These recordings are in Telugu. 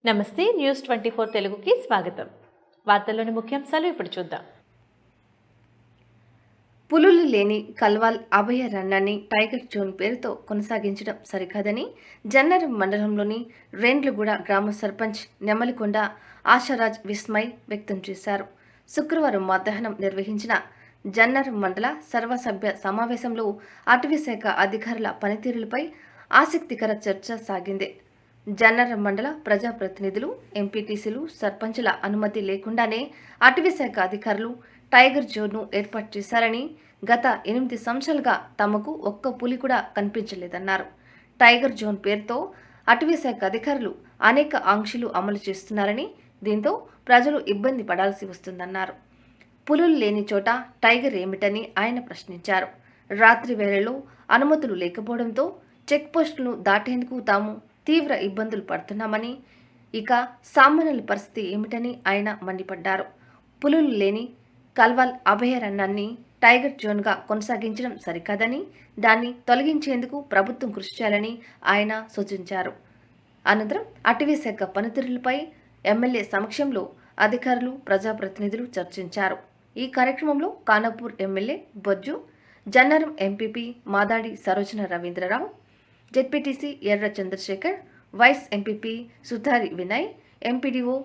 నమస్తే న్యూస్ 24 తెలుగుకి స్వాగతం. వార్తల్లోని ముఖ్యాంశాలు ఇప్పుడు చూద్దాం. పులులు లేని కల్వాల్ అభయారణ్యాన్ని టైగర్ జోన్ పేరుతో కొనసాగించడం సరికాదని జన్నరం మండలంలోని రేండ్లగూడ గ్రామ సర్పంచ్ నెమలికొండ ఆశారాజ్ విస్మయ్ వ్యక్తం చేశారు. శుక్రవారం మధ్యాహ్నం నిర్వహించిన జన్నరం మండల సర్వసభ్య సమావేశంలో అటవీశాఖ అధికారుల పనితీరులపై ఆసక్తికర చర్చ సాగింది. జన్నరం మండల ప్రజాప్రతినిధులు, ఎంపీటీసీలు, సర్పంచుల అనుమతి లేకుండానే అటవీశాఖ అధికారులు టైగర్ జోన్ను ఏర్పాటు చేశారని, గత 8 సంవత్సరాలుగా తమకు ఒక్క పులి కూడా కనిపించలేదన్నారు. టైగర్ జోన్ పేరుతో అటవీశాఖ అధికారులు అనేక ఆంక్షలు అమలు చేస్తున్నారని, దీంతో ప్రజలు ఇబ్బంది పడాల్సి వస్తుందన్నారు. పులులు లేని చోట టైగర్ ఏమిటని ఆయన ప్రశ్నించారు. రాత్రి వేళల్లో అనుమతులు లేకపోవడంతో చెక్పోస్టులను దాటేందుకు తాము తీవ్ర ఇబ్బందులు పడుతున్నామని, ఇక సామాన్యుల పరిస్థితి ఏమిటని ఆయన మండిపడ్డారు. పులులు లేని కల్వాల్ అభయారణ్యాన్ని టైగర్ జోన్గా కొనసాగించడం సరికాదని, దాన్ని తొలగించేందుకు ప్రభుత్వం కృషి చేయాలని ఆయన సూచించారు. అనంతరం అటవీశాఖ పనితీరులపై ఎమ్మెల్యే సమక్షంలో అధికారులు, ప్రజాప్రతినిధులు చర్చించారు. ఈ కార్యక్రమంలో Khanapur MLA Bojju, Jannaram MPP Madadi Sarojana Ravindrarao, ZPTC Erra Chandrashekar, vice MPP Sudhari Vinay, MPDO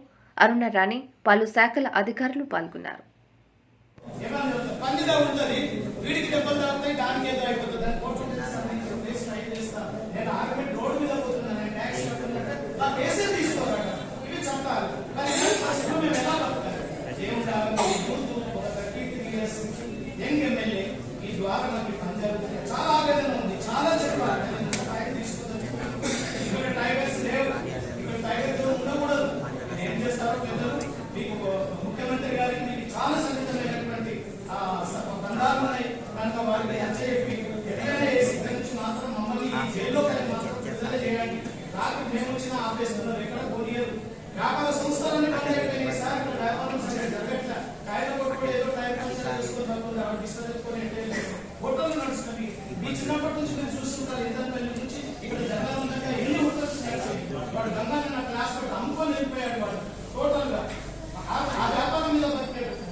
Arunarani, పలు శాఖల అధికారులు పాల్గొన్నారు. ముఖ్యమంత్రి గారికి మీకు చాలా సంగీతమైనటువంటి వారిని చెప్పి ఎట్లనే ఇక్కడి నుంచి మాత్రం మమ్మల్ని జైల్లో మాత్రం విడుదల చేయండి. రాత్రి మేము వచ్చిన ఆపేస్తున్నారు, ఎక్కడ పోనీయరు. వ్యాపార సంస్థలన్నీ బంద్ అయిపోయినాయి సార్. ఇక్కడ వ్యాపారం సరిగ్గా జరగట్లా. కాయలు కొట్టుకుని ఏదో టైం తీసుకొని హోటల్ నడుస్తుంది. మీ చిన్నప్పటి నుంచి మీరు చూస్తుంటారు. ఇందరిపల్లి నుంచి ఇక్కడ జగన్ దగ్గర ఎన్ని హోటల్స్ వాడు గంగాన్ని నా క్లాస్ పెట్టి అమ్ముకొని వెళ్ళిపోయాడు. వాడు టోటల్ గా ఆ వ్యాపారం మీద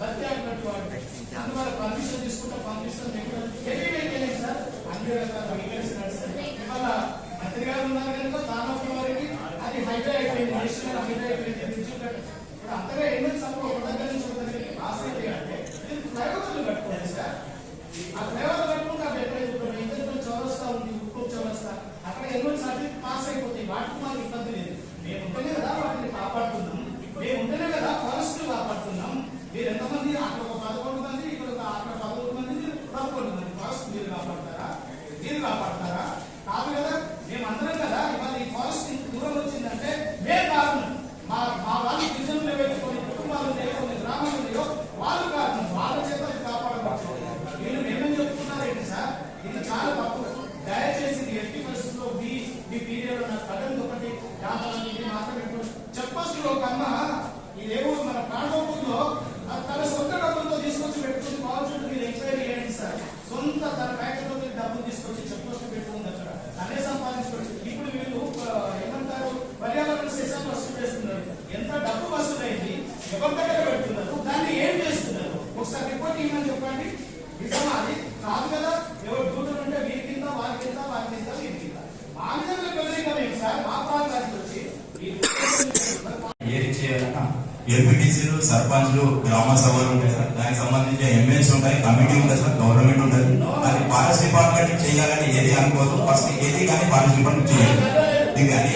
బతికేటట్టు వాడు. అందువల్ల పర్మిషన్ తీసుకుంటే పంపిస్తాను. హెవీ వెహికల్ సార్, అన్ని రకాల వెహికల్స్ నడుస్తాయి. ఇవాళ మంత్రి గారు ఉన్నారు కనుక దాదాపు వారికి అది హైవే అయిపోయింది, నేషనల్ హైవే అయిపోయింది. ఇప్పుడు అంతగా ఎన్నో సభలో ఒక దగ్గర నుంచి ఒక దగ్గరికి పాస్ అయితే అంటే ఫ్లైఓవర్లు కట్టుకోండి సార్. ఆ ఫ్లైఓవర్లు కట్టుకుంటే అవి ఎక్కడైతే ఇంటర్ చౌరస్తా ఉంది, ఉప్పు చౌరస్తా, అక్కడ ఎన్నో సర్టిఫికెట్ పాస్ అయిపోతాయి. వాటికి మాకు ఇబ్బంది లేదు. మేము ఉంటేనే కదా వాటిని కాపాడుతున్నాం, మేము ఉంటేనే కదా ఫారెస్ట్ కాపాడుతున్నాం. మీరు ఎంతమంది అక్కడ ఒక 11 మంది, ఇక్కడ అక్కడ 11 మంది, 11 మంది ఫారెస్ట్ మీరు కాపాడతారా? మీరు కాపాడతారా? కాదు కదా. మేమందరం కదా. ఇవాళ ఈ ఫారెస్ట్ దూరం వచ్చిందంటే మేము కారణం. మా వాళ్ళు గిరిజనులు ఏవైతే కొన్ని కుటుంబాలు ఉన్నాయో, కొన్ని గ్రామాలు ఉన్నాయో వాళ్ళు కారణం. వాళ్ళ చేత కాపాడవచ్చు. వీళ్ళు మేమేం చెప్తున్నారేంటి సార్? ఇది చాలా తప్పు. దయచేసి ఎట్టి పరిస్థితుల్లో మీ పీరియడ్ నాకు కరెంట్ ఒకటి మాట్లాడుకుంటూ చెప్పొచ్చు. ఒక అమ్మ ఇదేమో మన ప్రాణంలో తన సొంత డబ్బులతో తీసుకొచ్చి పెట్టుకుని కావాల్సింది. మీరు ఎంక్వైరీ చేయండి సార్. సొంత తన ప్యాకెట్లో డబ్బులు తీసుకొచ్చి చెప్పొచ్చు పెట్టుకుంది. అక్కడ అనే సంపాదించుకోవచ్చు. ఇప్పుడు వీళ్ళు ఏమంటారు, పర్యావరణ శిక్షణ వసూలు చేస్తున్నారు. ఎంత డబ్బు వసూలైంది, ఎవరి దగ్గర పెడుతున్నారు, దాన్ని ఏం చేస్తున్నారు, ఒకసారి రిపోర్ట్ ఇవ్వమని చెప్పండి. నిజమా? అది కాదు కదా. ఎవరు దూరం ఉంటే వీరి కింద, వారి కింద, వారి కింద, వీరి కింద. మా మీద బెదిరింగ్ సార్. మా ప్రాంతానికి వచ్చి ఏది చేయాలన్నా ఎంపీటీసీలు, సర్పంచ్లు, గ్రామ సభలు ఉంటాయి సార్. దానికి సంబంధించిన ఎంఎల్సీ ఉంటాయి, కమిటీ ఉంటుంది సార్, గవర్నమెంట్ ఉంటుంది. అది ఫారెస్ట్ డిపార్ట్మెంట్ చేయాలని ఏది అనుకోదు. ఫస్ట్ ఏది కానీ ఫారెస్ట్ డిపార్ట్మెంట్ చేయాలి. ఇది కానీ